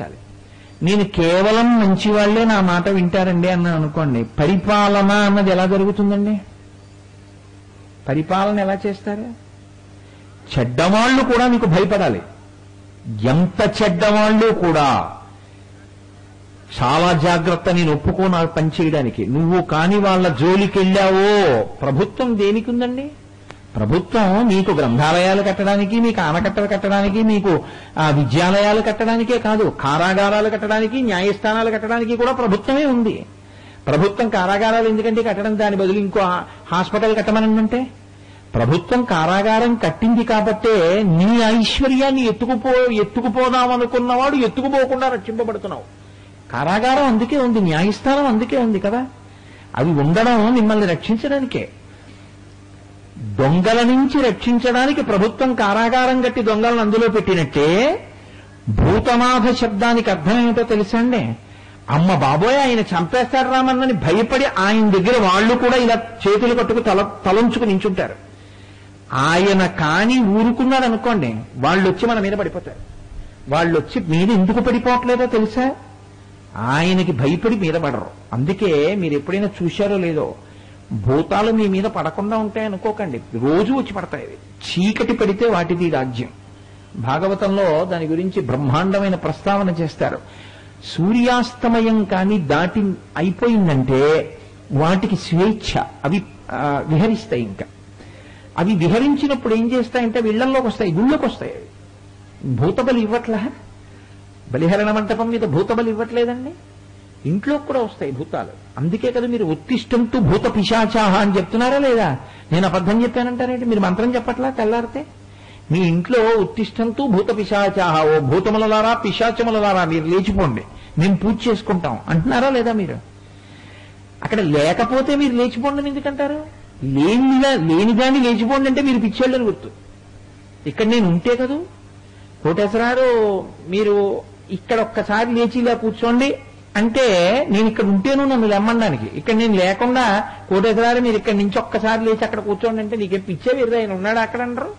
చాలి. నేను కేవలం మంచి వాళ్లే నా మాట వింటారండి అన్నాను అనుకోండి, పరిపాలన అన్నది ఎలా జరుగుతుందండి? పరిపాలన ఎలా చేస్తారు? చెడ్డవాళ్లు కూడా మీకు భయపడాలి. ఎంత చెడ్డవాళ్లు కూడా చాలా జాగ్రత్త, నేను ఒప్పుకోను పనిచేయడానికి. నువ్వు కాని వాళ్ళ జోలికి వెళ్ళావో, ప్రభుత్వం దేనికి ఉందండి? ప్రభుత్వం మీకు గ్రంథాలయాలు కట్టడానికి, మీకు ఆనకట్టలు కట్టడానికి, మీకు విద్యాలయాలు కట్టడానికే కాదు, కారాగారాలు కట్టడానికి, న్యాయస్థానాలు కట్టడానికి కూడా ప్రభుత్వమే ఉంది. ప్రభుత్వం కారాగారాలు ఎందుకంటే కట్టడం, దాని బదులు ఇంకో హాస్పిటల్ కట్టమనంటే, ప్రభుత్వం కారాగారం కట్టింది కాబట్టే నీ ఐశ్వర్యాన్ని ఎత్తుకుపోదామనుకున్నవాడు ఎత్తుకుపోకుండా రక్షింపబడుతున్నావు. కారాగారం అందుకే ఉంది, న్యాయస్థానం అందుకే ఉంది కదా. అవి ఉండడం మిమ్మల్ని రక్షించడానికే. దొంగల నుంచి రక్షించడానికి ప్రభుత్వం కారాగారం కట్టి దొంగలను అందులో పెట్టినట్టే, భూతనాథ శబ్దానికి అర్థం ఏమిటో తెలుసా అండి? అమ్మ బాబోయ్ ఆయన చంపేస్తాడు రామన్నని భయపడి ఆయన దగ్గర వాళ్ళు కూడా ఇలా చేతులు కట్టుకు తలంచుకు నించుంటారు. ఆయన కాని ఊరుకున్నాడు అనుకోండి, వాళ్ళు వచ్చి మన మీద పడిపోతారు. వాళ్ళు వచ్చి మీద ఎందుకు పడిపోవట్లేదో తెలుసా? ఆయనకి భయపడి మీద పడరు. అందుకే మీరు ఎప్పుడైనా చూశారో లేదో, భూతాలు మీ మీద పడకుండా ఉంటాయనుకోకండి, రోజు వచ్చి పడతాయి. చీకటి పడితే వాటిది రాజ్యం. భాగవతంలో దాని గురించి బ్రహ్మాండమైన ప్రస్తావన చేస్తారు. సూర్యాస్తమయం కాని దాటి అయిపోయిందంటే వాటికి స్వేచ్ఛ, అవి విహరిస్తాయి. ఇంకా అవి విహరించినప్పుడు ఏం చేస్తాయంటే ఇళ్లలోకి వస్తాయి, గుళ్ళోకి వస్తాయి. భూతబలి ఇవ్వట్లా? బలిహరణ మంటపం మీద భూతబలి ఇవ్వట్లేదండి, ఇంట్లోకి కూడా వస్తాయి భూతాలు. అందుకే కదా మీరు ఉత్తిష్టంతు భూత పిశాచాహ అని చెప్తున్నారా లేదా? నేను అబద్ధం చెప్పానంటారేంటి? మీరు మంత్రం చెప్పట్లా? తెల్లారితే మీ ఇంట్లో ఉత్తిష్టంతు భూత పిశాచాహ, ఓ భూతములలారా పిశాచములలారా మీరు లేచిపోండి, మేము పూజ చేసుకుంటాం అంటున్నారా లేదా? మీరు అక్కడ లేకపోతే మీరు లేచిపోండి ఎందుకంటారు? లేనిదాన్ని లేచిపోండి అంటే మీరు పిచ్చేళ్ళని గుర్తు. ఇక్కడ నేను ఉంటే కదూ కోటేశ్వరారు, మీరు ఇక్కడ ఒక్కసారి లేచి ఇలా కూర్చోండి అంటే నేను ఇక్కడ ఉంటేను నన్ను లెమ్మడానికి. ఇక్కడ నేను లేకుండా కోటేశ్వరారు మీరు ఇక్కడ నుంచి ఒక్కసారి లేచి అక్కడ కూర్చోండి అంటే నీకే పిచ్చే వీరు, ఆయన ఉన్నాడు అక్కడ అంటారు.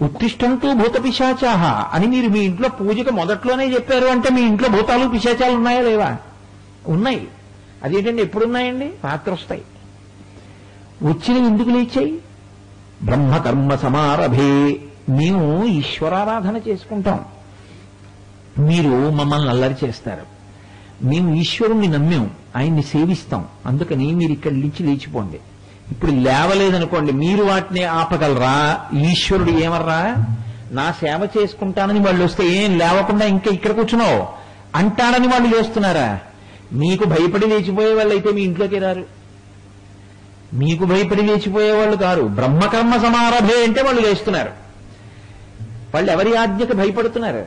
ఉత్తిష్టంతు భూత పిశాచాహ అని మీరు మీ ఇంట్లో పూజకు మొదట్లోనే చెప్పారు అంటే మీ ఇంట్లో భూతాలు పిశాచాలు ఉన్నాయా లేవా? ఉన్నాయి. అదేంటండి ఎప్పుడున్నాయండి? రాత్రి వస్తాయి. వచ్చినవి ఎందుకు లేచాయి? బ్రహ్మకర్మ సమారభే. మేము ఈశ్వరారాధన చేసుకుంటాం, మీరు మమ్మల్ని అల్లరి చేస్తారు. మేము ఈశ్వరుణ్ణి నమ్మాం, ఆయన్ని సేవిస్తాం, అందుకని మీరు ఇక్కడి నుంచి లేచిపోండి. ఇప్పుడు లేవలేదనుకోండి, మీరు వాటిని ఆపగలరా? ఈశ్వరుడు ఏమర్రా, నా సేవ చేసుకుంటానని వాళ్ళు వస్తే ఏం లేవకుండా ఇంకా ఇక్కడ కూర్చున్నావు అంటాడని వాళ్ళు లేస్తున్నారా? మీకు భయపడి లేచిపోయే వాళ్ళు అయితే మీ ఇంట్లోకి రారు. మీకు భయపడి లేచిపోయేవాళ్ళు కారు. బ్రహ్మకర్మ సమారభే అంటే వాళ్ళు లేస్తున్నారు. వాళ్ళు ఎవరి ఆజ్ఞకి భయపడుతున్నారు?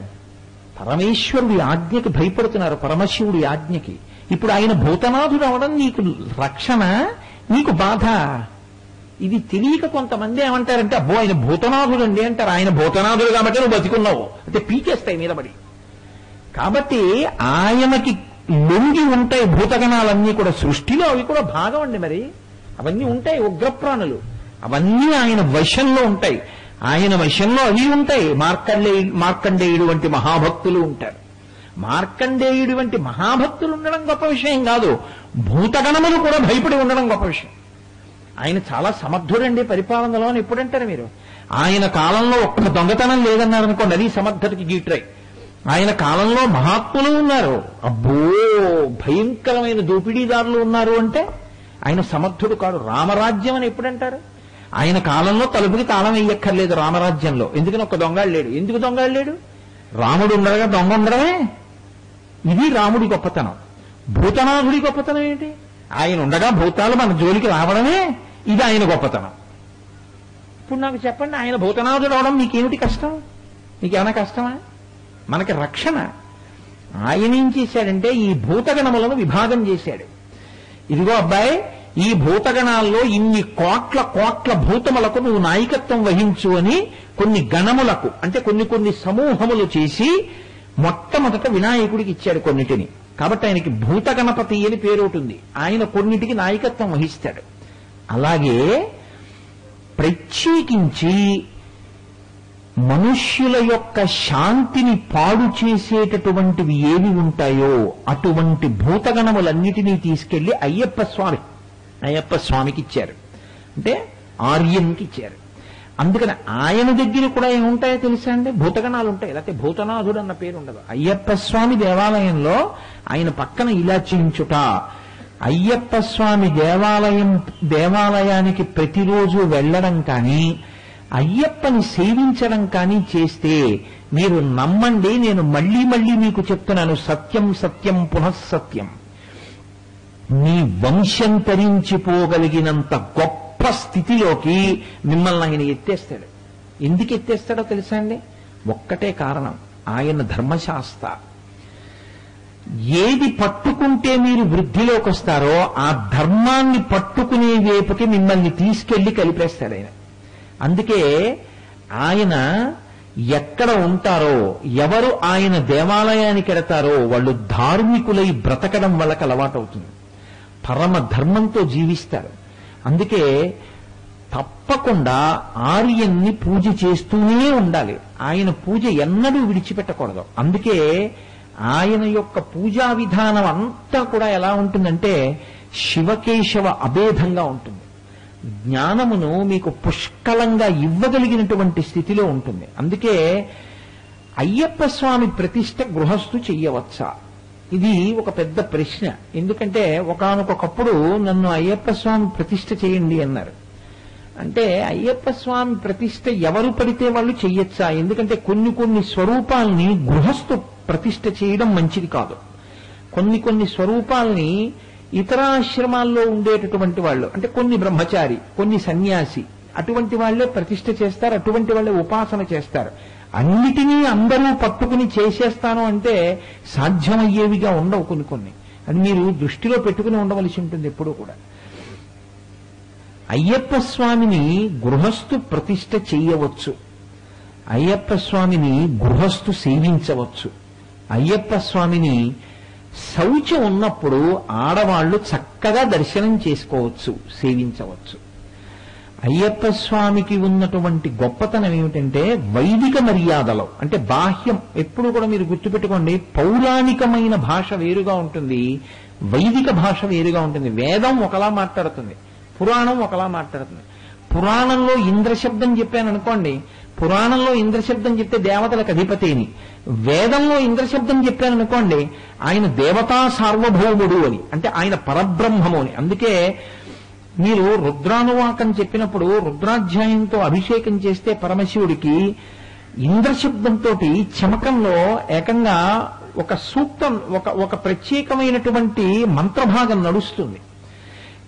పరమేశ్వరుడి ఆజ్ఞకి భయపడుతున్నారు, పరమశివుడి ఆజ్ఞకి. ఇప్పుడు ఆయన భూతనాథుడు అవడం నీకు రక్షణ, నీకు బాధ. ఇది తెలియక కొంతమంది ఏమంటారంటే, అబ్బో ఆయన భూతనాథుడు అండి అంటారు. ఆయన భూతనాథుడు కాబట్టి నువ్వు బతికున్నావు అంటే పీకేస్తాయి మీద పడి. కాబట్టి ఆయనకి లొంగి ఉంటాయి భూతగణాలన్నీ కూడా. సృష్టిలో అవి కూడా భాగం అండి. మరి అవన్నీ ఉంటాయి, ఉగ్రప్రాణులు, అవన్నీ ఆయన వశంలో ఉంటాయి. ఆయన వశంలో అవి ఉంటాయి. మార్కండేయుడు వంటి మహాభక్తులు ఉంటారు. మార్కండేయుడు వంటి మహాభక్తులు ఉండడం గొప్ప విషయం కాదు, భూతగణములు కూడా భయపడి ఉండడం గొప్ప విషయం. ఆయన చాలా సమర్థుడండి పరిపాలనలో అని ఎప్పుడంటారు మీరు? ఆయన కాలంలో ఒక్క దొంగతనం లేదన్నారనుకోండి, అది సమర్థతకి గీట్రై. ఆయన కాలంలో మహాత్ములు ఉన్నారు, అబ్బో భయంకరమైన దోపిడీదారులు ఉన్నారు అంటే ఆయన సమర్థుడు కాదు. రామరాజ్యం అని ఎప్పుడంటారు? ఆయన కాలంలో తలుపుకి తాళం వేయక్కర్లేదు రామరాజ్యంలో. ఎందుకని ఒక్క దొంగడు లేడు. ఎందుకు దొంగడు లేడు? రాముడు ఉండగా దొంగ ఉండడమే. ఇది రాముడి గొప్పతనం. భూతనాథుడి గొప్పతనం ఏంటి? ఆయన ఉండగా భూతాలు మన జోలికి రావడమే, ఇది ఆయన గొప్పతనం. ఇప్పుడు నాకు చెప్పండి, ఆయన భూతనాథుడు అవడం మీకేమిటి కష్టం? మీకేమైనా కష్టమా? మనకి రక్షణ. ఆయన ఏం చేశాడంటే ఈ భూతగణములను విభాగం చేశాడు. ఇదిగో అబ్బాయి, ఈ భూతగణాల్లో ఇన్ని కోట్ల కోట్ల భూతములకు నువ్వు నాయకత్వం వహించు అని కొన్ని గణములకు, అంటే కొన్ని సమూహములు చేసి మొట్టమొదట వినాయకుడికి ఇచ్చాడు కొన్నిటిని. కాబట్టి ఆయనకి భూతగణపతి అని పేరు ఉంటుంది. ఆయన కొన్నిటికి నాయకత్వం వహిస్తాడు. అలాగే ప్రత్యేకించి మనుష్యుల యొక్క శాంతిని పాడు చేసేటటువంటివి ఏవి ఉంటాయో అటువంటి భూతగణములన్నిటినీ తీసుకెళ్లి అయ్యప్ప స్వామికి ఇచ్చారు. అంటే ఆర్యంకి ఇచ్చారు. అందుకని ఆయన దగ్గర కూడా ఏముంటాయో తెలుసా అండి? భూతగణాలు ఉంటాయి. లేకపోతే భూతనాథుడు అన్న పేరు ఉండదు. అయ్యప్ప స్వామి దేవాలయంలో ఆయన పక్కన ఇలా చేయించుట, అయ్యప్ప స్వామి దేవాలయానికి ప్రతిరోజు వెళ్ళడం కానీ అయ్యప్పని సేవించడం కానీ చేస్తే మీరు నమ్మండి, నేను మళ్లీ మళ్లీ మీకు చెప్తున్నాను, సత్యం సత్యం పునఃసత్యం, మీ వంశం తరించిపోగలిగినంత గొప్ప స్థితిలోకి మిమ్మల్ని ఆయన ఎత్తేస్తాడు. ఎందుకు ఎత్తేస్తాడో తెలుసా అండి? ఒక్కటే కారణం, ఆయన ధర్మశాస్త్ర. ఏది పట్టుకుంటే మీరు వృద్ధిలోకి వస్తారో ఆ ధర్మాన్ని పట్టుకునే వైపుకి మిమ్మల్ని తీసుకెళ్లి కలిపేస్తాడు ఆయన. అందుకే ఆయన ఎక్కడ ఉంటారో, ఎవరు ఆయన దేవాలయానికి వెడతారో వాళ్ళు ధార్మికులై బ్రతకడం వాళ్ళకి అలవాటవుతుంది, పరమ ధర్మంతో జీవిస్తారు. అందుకే తప్పకుండా ఆర్యన్ని పూజ చేస్తూనే ఉండాలి. ఆయన పూజ ఎన్నడూ విడిచిపెట్టకూడదు. అందుకే ఆయన యొక్క పూజా విధానం అంతా కూడా ఎలా ఉంటుందంటే శివకేశవ అభేదంగా ఉంటుంది. జ్ఞానమును మీకు పుష్కలంగా ఇవ్వగలిగినటువంటి స్థితిలో ఉంటుంది. అందుకే అయ్యప్ప స్వామి ప్రతిష్ఠ గృహస్థు చెయ్యవచ్చా? ఇది ఒక పెద్ద ప్రశ్న. ఎందుకంటే ఒకానొకప్పుడు నన్ను అయ్యప్ప స్వామి ప్రతిష్ఠ చేయండి అన్నారు. అంటే అయ్యప్ప స్వామి ప్రతిష్ఠ ఎవరు పడితే వాళ్ళు చెయ్యొచ్చా? ఎందుకంటే కొన్ని స్వరూపాల్ని గృహస్థు ప్రతిష్ఠ చేయడం మంచిది కాదు. కొన్ని స్వరూపాల్ని ఇతర ఆశ్రమాల్లో ఉండేటటువంటి వాళ్ళు, అంటే కొన్ని బ్రహ్మచారి, కొన్ని సన్యాసి, అటువంటి వాళ్లే ప్రతిష్ఠ చేస్తారు, అటువంటి వాళ్లే ఉపాసన చేస్తారు. అన్నిటినీ అందరూ పట్టుకుని చేసేస్తాను అంటే సాధ్యమయ్యేవిగా ఉండవు కొన్ని. అది మీరు దృష్టిలో పెట్టుకుని ఉండవలసి ఉంటుంది ఎప్పుడూ కూడా. అయ్యప్ప స్వామిని గృహస్థు ప్రతిష్ఠ చేయవచ్చు, అయ్యప్ప స్వామిని గృహస్థు సేవించవచ్చు, అయ్యప్ప స్వామిని శౌచం ఉన్నప్పుడు ఆడవాళ్లు చక్కగా దర్శనం చేసుకోవచ్చు, సేవించవచ్చు. అయ్యప్ప స్వామికి ఉన్నటువంటి గొప్పతనం ఏమిటంటే వైదిక మర్యాదలో, అంటే బాహ్యం ఎప్పుడు కూడా మీరు గుర్తుపెట్టుకోండి, పౌరాణికమైన భాష వేరుగా ఉంటుంది, వైదిక భాష వేరుగా ఉంటుంది. వేదం ఒకలా మాట్లాడుతుంది, పురాణం ఒకలా మాట్లాడుతుంది. పురాణంలో ఇంద్రశబ్దం చెప్పాను అనుకోండి, పురాణంలో ఇంద్రశబ్దం చెప్తే దేవతలకు అధిపతిని, వేదంలో ఇంద్రశబ్దం చెప్పాను అనుకోండి ఆయన దేవతా సార్వభౌముడు అని, అంటే ఆయన పరబ్రహ్మము అని. అందుకే మీరు రుద్రానువాకం చెప్పినప్పుడు రుద్రాధ్యాయంతో అభిషేకం చేస్తే పరమశివుడికి ఇంద్రశబ్దంతో చమకంలో ఏకంగా ఒక సూక్తం, ఒక ప్రత్యేకమైనటువంటి మంత్రభాగం నడుస్తుంది.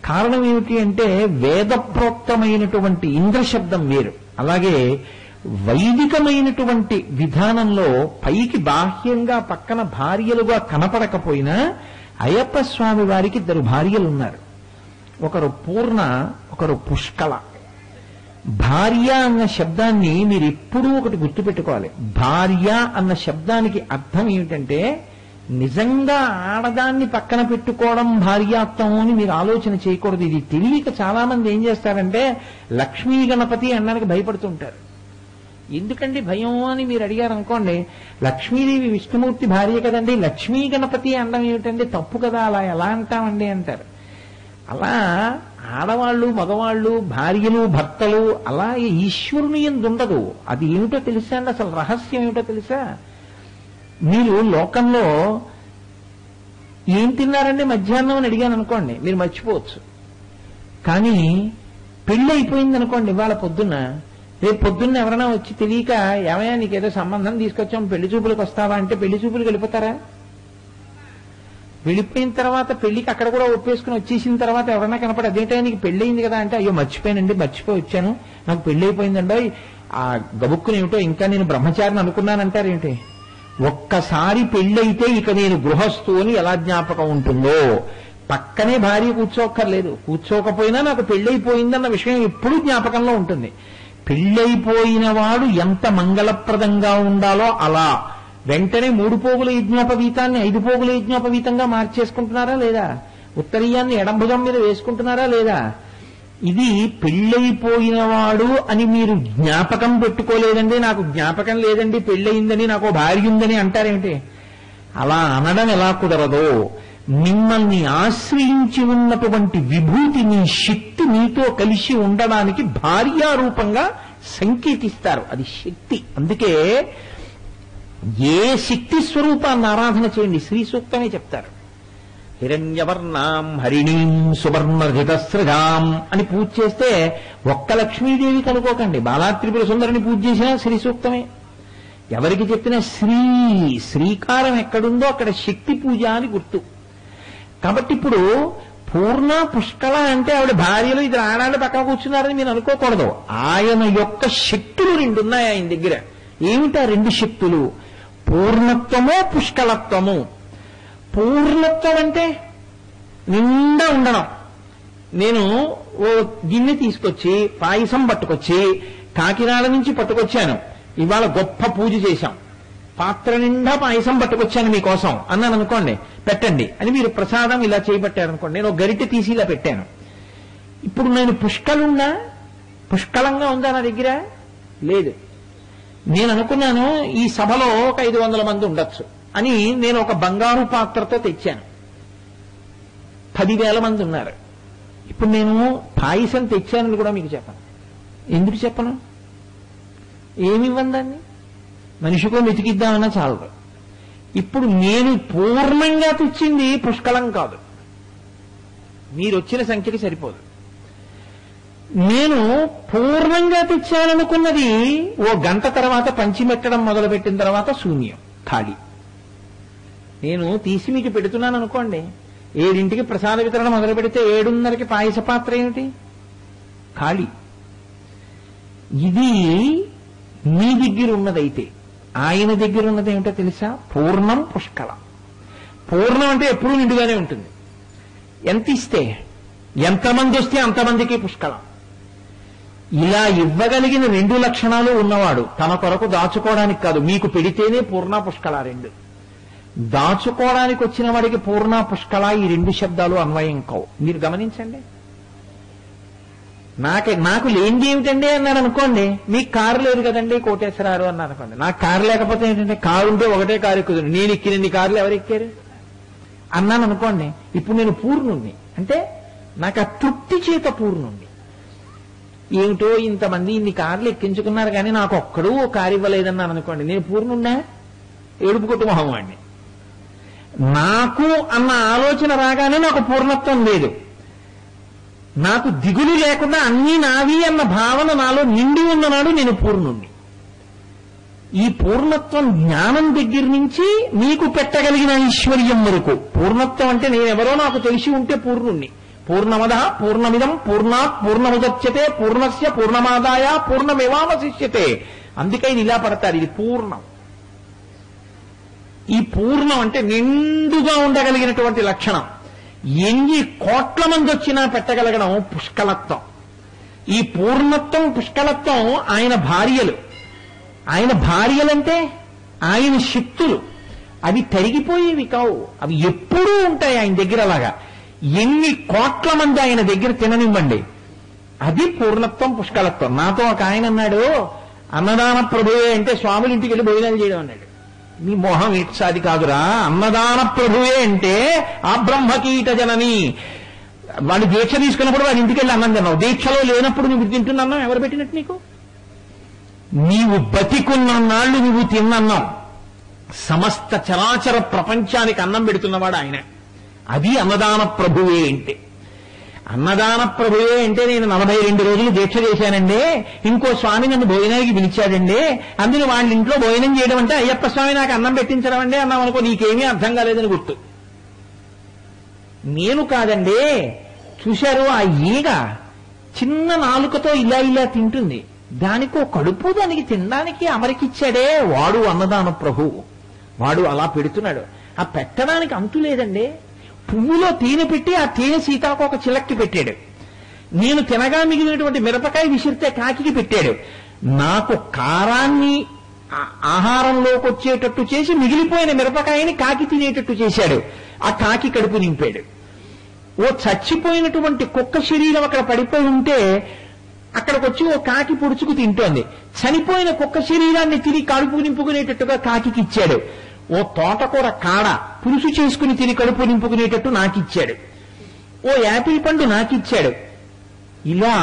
కారణం ఏమిటి అంటే వేదప్రోక్తమైనటువంటి ఇంద్రశబ్దం వేరు. అలాగే వైదికమైనటువంటి విధానంలో పైకి బాహ్యంగా పక్కన భార్యలుగా కనపడకపోయినా అయ్యప్ప స్వామి వారికి 2 భార్యలున్నారు. ఒకరు పూర్ణ, ఒకరు పుష్కల. భార్య అన్న శబ్దాన్ని మీరు ఎప్పుడూ ఒకటి గుర్తుపెట్టుకోవాలి. భార్య అన్న శబ్దానికి అర్థం ఏమిటంటే నిజంగా ఆడదాన్ని పక్కన పెట్టుకోవడం భార్యాత్వం అని మీరు ఆలోచన చేయకూడదు. ఇది తెలియక చాలా మంది ఏం చేస్తారంటే లక్ష్మీ గణపతి అనడానికి భయపడుతుంటారు. ఎందుకండి భయం అని మీరు అడిగారు అనుకోండి, లక్ష్మీదేవి విష్ణుమూర్తి భార్య కదండి, లక్ష్మీ గణపతి అనడం ఏమిటండి, తప్పు కదా, అలా ఎలా అంటామండి అంటారు. అలా ఆడవాళ్ళు, మగవాళ్ళు, భార్యలు, భర్తలు అలా ఈశ్వరుని యందు ఉండదు. అది ఏమిటో తెలుసా అండి? అసలు రహస్యం ఏమిటో తెలుసా? మీరు లోకంలో ఏం తిన్నారండి మధ్యాహ్నం అని అడిగాను అనుకోండి, మీరు మర్చిపోవచ్చు. కానీ పెళ్లి అయిపోయింది అనుకోండి ఇవాళ పొద్దున్న, రేపు పొద్దున్న ఎవరైనా వచ్చి తెలియక ఏమయ్యా నీకేదో సంబంధం తీసుకొచ్చాం పెళ్లి చూపులకు వస్తావా అంటే పెళ్లి చూపులకు వెళ్ళిపోతారా? వెళ్ళిపోయిన తర్వాత పెళ్లికి అక్కడ కూడా ఒప్పేసుకుని వచ్చేసిన తర్వాత ఎవరైనా కనపడి అదేంటో నీకు పెళ్లి అయింది కదా అంటే అయ్యో మర్చిపోయానండి, మర్చిపోయి వచ్చాను, నాకు పెళ్లి అయిపోయిందండి, ఆ గబుక్కుని ఏమిటో ఇంకా నేను బ్రహ్మచారిని అనుకున్నానంటారు ఏంటి? ఒక్కసారి పెళ్ళైతే ఇక నేను గృహస్థు అని ఎలా జ్ఞాపకం ఉంటుందో, పక్కనే భార్య కూర్చోక్కర్లేదు, కూర్చోకపోయినా నాకు పెళ్ళైపోయిందన్న విషయం ఎప్పుడూ జ్ఞాపకంలో ఉంటుంది. పెళ్ళైపోయిన వాడు ఎంత మంగళప్రదంగా ఉండాలో అలా వెంటనే 3 పోగుల యజ్ఞోపవీతాన్ని 5 పోగుల యజ్ఞోపవీతంగా మార్చేసుకుంటున్నారా లేదా? ఉత్తరీయాన్ని ఎడంభుజం మీద వేసుకుంటున్నారా లేదా? ఇది పెళ్ళైపోయినవాడు అని మీరు జ్ఞాపకం పెట్టుకోలేదండి, నాకు జ్ఞాపకం లేదండి పెళ్ళయిందని, నాకు భార్య ఉందని అంటారేమిటి? అలా అనడం ఎలా కుదరదో, మిమ్మల్ని ఆశ్రయించి ఉన్నటువంటి విభూతి, మీ శక్తి మీతో కలిసి ఉండడానికి భార్యారూపంగా సంకేతిస్తారు. అది శక్తి. అందుకే ఏ శక్తి స్వరూపాన్ని ఆరాధన చేయండి, శ్రీ సూక్తమే చెప్తారు. హిరణ్యవర్ణాం హరిణీం సువర్ణజితస్రజాం అని పూజ చేస్తే ఒక్క లక్ష్మీదేవి కనుకోకండి, బాలాత్రిపుర సుందరిని పూజ చేసినా శ్రీ సూక్తమే. ఎవరికి చెప్పినా శ్రీకారం ఎక్కడుందో అక్కడ శక్తి పూజ అని గుర్తు. కాబట్టి ఇప్పుడు పూర్ణ పుష్కళ అంటే ఆవిడ భార్యలు ఇద్దరు ఆడాళ్ళు పక్కన కూర్చున్నారని మీరు అనుకోకూడదు. ఆయన యొక్క శక్తులు రెండున్నాయి ఆయన దగ్గర. ఏమిటా రెండు శక్తులు? పూర్ణత్వము, పుష్కళత్వము. పూర్ణత్వం అంటే నిండా ఉండడం. నేను ఓ గిన్నె తీసుకొచ్చి పాయసం పట్టుకొచ్చి కాకినాడ నుంచి పట్టుకొచ్చాను, ఇవాళ గొప్ప పూజ చేశాం, పాత్ర నిండా పాయసం పట్టుకొచ్చాను మీకోసం అన్నాను అనుకోండి, పెట్టండి అని మీరు ప్రసాదం ఇలా చేయబట్టారనుకోండి, నేను ఒక గరిటె తీసి ఇలా పెట్టాను. ఇప్పుడు నేను పుష్కలంగా ఉందా నా దగ్గర? లేదు. నేను అనుకున్నాను ఈ సభలో ఒక 500 మంది ఉండొచ్చు అని నేను ఒక బంగారు పాత్రతో తెచ్చాను, 10,000 మంది ఉన్నారు. ఇప్పుడు నేను పాయసం తెచ్చానని కూడా మీకు చెప్పను. ఎందుకు చెప్పను? ఏమివ్వండి దాన్ని, మనిషికో వెతికిద్దామన్నా చాలదు. ఇప్పుడు నేను పూర్ణంగా తెచ్చింది పుష్కలం కాదు, మీరు వచ్చిన సంఖ్యకి సరిపోదు. నేను పూర్ణంగా తెచ్చాననుకున్నది ఓ గంట తర్వాత పంచిమెట్టడం మొదలుపెట్టిన తర్వాత శూన్యం, ఖాళీ. నేను తీసి మీకు పెడుతున్నాను అనుకోండి, 7ంటికి ప్రసాద వితరణ మొదలు పెడితే 7:30కి పాయస పాత్ర ఏమిటి? ఖాళీ. ఇది మీ దగ్గర ఉన్నదైతే ఆయన దగ్గర ఉన్నది ఏమిటో తెలుసా? పూర్ణం, పుష్కలం. పూర్ణం అంటే ఎప్పుడూ నిండుగానే ఉంటుంది. ఎంత ఇస్తే, ఎంతమంది వస్తే అంతమందికి పుష్కలం. ఇలా ఇవ్వగలిగిన 2 లక్షణాలు ఉన్నవాడు తన కొరకు దాచుకోవడానికి కాదు, మీకు పెడితేనే పూర్ణ పుష్కల 2. దాచుకోవడానికి వచ్చిన వాడికి పూర్ణ పుష్కల ఈ 2 శబ్దాలు అన్వయం కావు. మీరు గమనించండి. నాకు లేనిది ఏమిటండి అన్నాడు అనుకోండి, మీకు కారు లేదు కదండి కోటేశ్వరారు అన్నారు అనుకోండి, నాకు కారు లేకపోతే ఏంటంటే, కారు ఉంటే ఒకటే కారు ఎక్కుతుంది, నేను ఎక్కినన్ని కార్లు ఎవరు ఎక్కారు అన్నాను అనుకోండి. ఇప్పుడు నేను పూర్ణుణ్ణి అంటే నాకు ఆ తృప్తి చేత పూర్ణుణ్ణి. ఏమిటో ఇంతమంది ఇన్ని కార్లు ఎక్కించుకున్నారు కానీ నాకు ఒక్కడూ ఓ కారు ఇవ్వలేదన్నాను అనుకోండి, నేను పూర్ణున్నా? ఏడుపు కొట్టు మొహం వాడిని. నాకు అన్న ఆలోచన రాగానే నాకు పూర్ణత్వం లేదు. నాకు దిగులు లేకుండా అన్నీ నావి అన్న భావన నాలో నిండి ఉన్ననాడు నేను పూర్ణుణ్ణి. ఈ పూర్ణత్వం జ్ఞానం దగ్గర నుంచి మీకు పెట్టగలిగిన ఐశ్వర్యం వరకు. పూర్ణత్వం అంటే నేనెవరో నాకు తెలిసి ఉంటే పూర్ణుణ్ణి. పూర్ణమద పూర్ణమిదం పూర్ణాత్ పూర్ణముదచ్యతే పూర్ణస్య పూర్ణమాదాయ పూర్ణమేవావశిష్యతే. అందుకే ఇది ఇలా పడతారు, ఇది పూర్ణం. ఈ పూర్ణం అంటే నిండుగా ఉండగలిగినటువంటి లక్షణం. ఎన్ని కోట్ల మంది వచ్చినా పెట్టగలగడం పుష్కలత్వం. ఈ పూర్ణత్వం, పుష్కలత్వం ఆయన భార్యలు. ఆయన భార్యలంటే ఆయన శక్తులు. అవి తరిగిపోయేవి కావు, అవి ఎప్పుడూ ఉంటాయి ఆయన దగ్గర. అలాగా ఎన్ని కోట్ల మంది ఆయన దగ్గర తిననివ్వండి, అది పూర్ణత్వం, పుష్కలత్వం. నాతో ఒక ఆయన అన్నాడు, అన్నదాన ప్రభువే అంటే స్వాముల ఇంటికి వెళ్ళి భోజనాలు చేయడం అన్నాడు. మీ మోహం ఇట్సాది కాదురా, అన్నదాన ప్రభువే అంటే ఆ బ్రహ్మకీట జనని. వాడు దీక్ష తీసుకున్నప్పుడు వాడి ఇంటికి వెళ్ళి అన్నం తిన్నావు, దీక్షలో లేనప్పుడు నువ్వు తింటున్నావు, ఎవరు పెట్టినట్టు నీకు? నీవు బతికున్న నాళ్లు నువ్వు తిన్నన్నావు. సమస్త చరాచర ప్రపంచానికి అన్నం పెడుతున్నవాడు ఆయన. అది అన్నదాన ప్రభువే అంటే. అన్నదాన ప్రభువే అంటే నేను 42 రోజులు దీక్ష చేశానండి, ఇంకో స్వామి నన్ను భోజనానికి పిలిచాడండి, అందులో వాళ్ళ ఇంట్లో భోజనం చేయడం అంటే అయ్యప్ప స్వామి నాకు అన్నం పెట్టించడం అండి అన్నావు అనుకో, నీకేమీ అర్థం కాలేదని గుర్తు. నేను కాదండి. చూశారు, ఆ ఈగ చిన్న నాలుకతో ఇలా ఇలా తింటుంది, దానికో కడుపు దానికి తినడానికి అమరికిచ్చాడే, వాడు అన్నదాన ప్రభువు. వాడు అలా పెడుతున్నాడు. ఆ పెట్టడానికి అంతు లేదండి. పువ్వులో తేనె పెట్టి ఆ తేనె సీతాకోక చిలక్కి పెట్టాడు. నేను తినగా మిగిలినటువంటి మిరపకాయ విసిరితే కాకికి పెట్టాడు. నాకు కారాన్ని ఆహారంలోకి వచ్చేటట్టు చేసి మిగిలిపోయిన మిరపకాయని కాకి తినేటట్టు చేశాడు. ఆ కాకి కడుపు నింపాడు. ఓ ఓ చచ్చిపోయినటువంటి కుక్క శరీరం అక్కడ పడిపోయి ఉంటే అక్కడికి వచ్చి ఓ కాకి పొడుచుకు తింటోంది. చనిపోయిన కుక్క శరీరాన్ని తిరిగి కడుపు నింపుకునేటట్టుగా కాకి ఇచ్చాడు. ఓ తోటకూర కాడ పులుసు చేసుకుని తిరిగి కడుపు నింపుకునేటట్టు నాకిచ్చాడు. ఓ యాపిల్ పండు నాకిచ్చాడు. ఇలా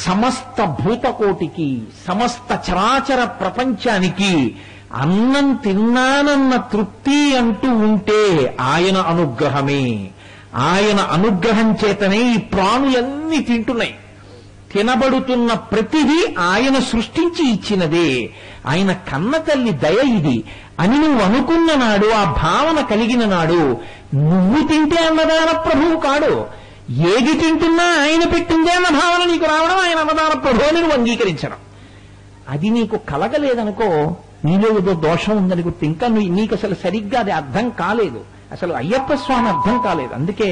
సమస్త భూతకోటికి, సమస్త చరాచర ప్రపంచానికి అన్నం తిన్నానన్న తృప్తి అంటూ ఉంటే ఆయన అనుగ్రహమే. ఆయన అనుగ్రహం చేతనే ఈ ప్రాణులన్నీ తింటున్నాయి. తినబడుతున్న ప్రతిదీ ఆయన సృష్టించి ఇచ్చినదే. ఆయన కన్న తల్లి దయ ఇది అని నువ్వు అనుకున్న నాడు, ఆ భావన కలిగిన నాడు, నువ్వు తింటే అన్నదాన ప్రభువు కాడు, ఏది తింటున్నా ఆయన పెట్టిందే అన్న భావన నీకు రావడం, ఆయన అన్నదాన ప్రభువుని నువ్వు అంగీకరించడం. అది నీకు కలగలేదనుకో, నీలో ఏదో దోషం ఉందని గుర్తు. ఇంకా నీకు అసలు సరిగ్గా అది అర్థం కాలేదు. అసలు అయ్యప్ప స్వామి అర్థం కాలేదు. అందుకే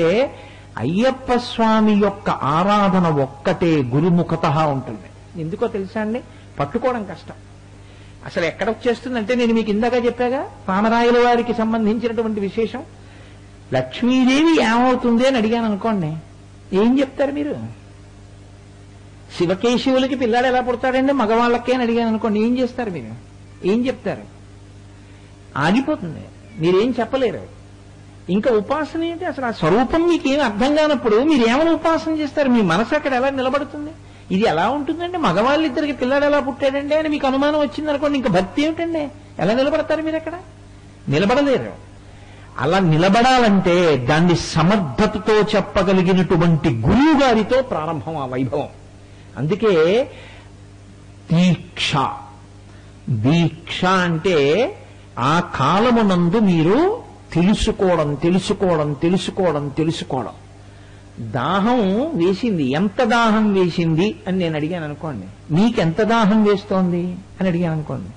అయ్యప్ప స్వామి యొక్క ఆరాధన ఒక్కటే గురుముఖత ఉంటుంది. ఎందుకో తెలుసా అండి? పట్టుకోవడం కష్టం. అసలు ఎక్కడ వచ్చేస్తుందంటే, నేను మీకు ఇందాక చెప్పాగా రామరాయల వారికి సంబంధించినటువంటి విశేషం. లక్ష్మీదేవి ఏమవుతుంది అని అడిగాను అనుకోండి, ఏం చెప్తారు మీరు? శివకేశవులకి పిల్లాడు ఎలా పుడతాడండి మగవాళ్ళకే అని అడిగాను అనుకోండి, ఏం చేస్తారు మీరు? ఏం చెప్తారు? ఆగిపోతుంది, మీరేం చెప్పలేరు. ఇంకా ఉపాసన ఏంటి? అసలు ఆ స్వరూపం మీకేం అర్థం కానప్పుడు మీరేమైనా ఉపాసన చేస్తారు? మీ మనసు అక్కడ ఎలా నిలబడుతుంది? ఇది ఎలా ఉంటుందండి? మగవాళ్ళిద్దరికి పిల్లాడు ఎలా పుట్టాడండి అని మీకు అనుమానం వచ్చిందనుకోండి, ఇంకా భక్తి ఏమిటండి? ఎలా నిలబడతారు మీరు? అక్కడ నిలబడలేరు. అలా నిలబడాలంటే దాన్ని సమర్థతతో చెప్పగలిగినటువంటి గురువు గారితో ప్రారంభం ఆ వైభవం. అందుకే దీక్ష. దీక్ష అంటే ఆ కాలమునందు మీరు తెలుసుకోవడం తెలుసుకోవడం తెలుసుకోవడం తెలుసుకోవడం. దాహం వేసింది, ఎంత దాహం వేసింది అని నేను అడిగాను అనుకోండి, నీకెంత దాహం వేస్తోంది అని అడిగాను అనుకోండి,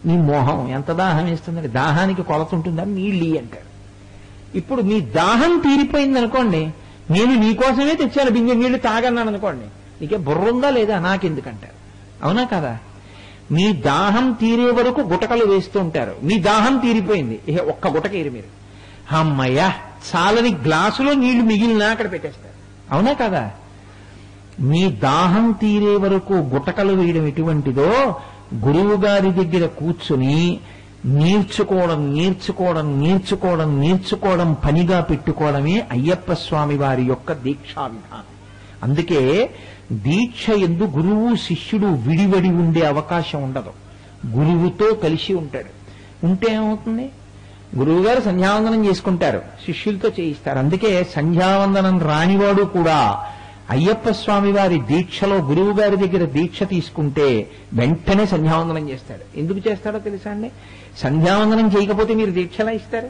నీ మోహం ఎంత దాహం వేస్తుందండి, దాహానికి కొలత ఉంటుందని నీళ్ళు అంటారు. ఇప్పుడు మీ దాహం తీరిపోయింది అనుకోండి, నేను నీకోసమే తెచ్చాను బిందె నీళ్లు తాగన్నాను అనుకోండి, నీకే బుర్ర ఉందా లేదా నాకెందుకంటారు. అవునా కదా? మీ దాహం తీరే వరకు గుటకలు వేస్తూ ఉంటారు. మీ దాహం తీరిపోయింది, ఇక ఒక్క గుటకేరు మీరు, అమ్మయ్యా చాలని గ్లాసులో నీళ్లు మిగిలినా అక్కడ పెట్టేస్తారు. అవునా కదా? మీ దాహం తీరే వరకు గుటకలు వేయడం ఎటువంటిదో, గురువు గారి దగ్గర కూర్చుని నేర్చుకోవడం నేర్చుకోవడం నేర్చుకోవడం నేర్చుకోవడం పనిగా పెట్టుకోవడమే అయ్యప్ప స్వామి వారి యొక్క దీక్షా విధానం. అందుకే దీక్ష యందు గురువు శిష్యుడు విడివడి ఉండే అవకాశం ఉండదు. గురువుతో కలిసి ఉంటాడు. ఉంటే ఏమవుతుంది? గురువు గారు సంధ్యావందనం చేసుకుంటారు, శిష్యులతో చేయిస్తారు. అందుకే సంధ్యావందనం రానివాడు కూడా అయ్యప్ప స్వామి వారి దీక్షలో గురువు గారి దగ్గర దీక్ష తీసుకుంటే వెంటనే సంధ్యావందనం చేస్తాడు. ఎందుకు చేస్తాడో తెలుసా అండి? సంధ్యావందనం చేయకపోతే మీరు దీక్షలా ఇస్తారు?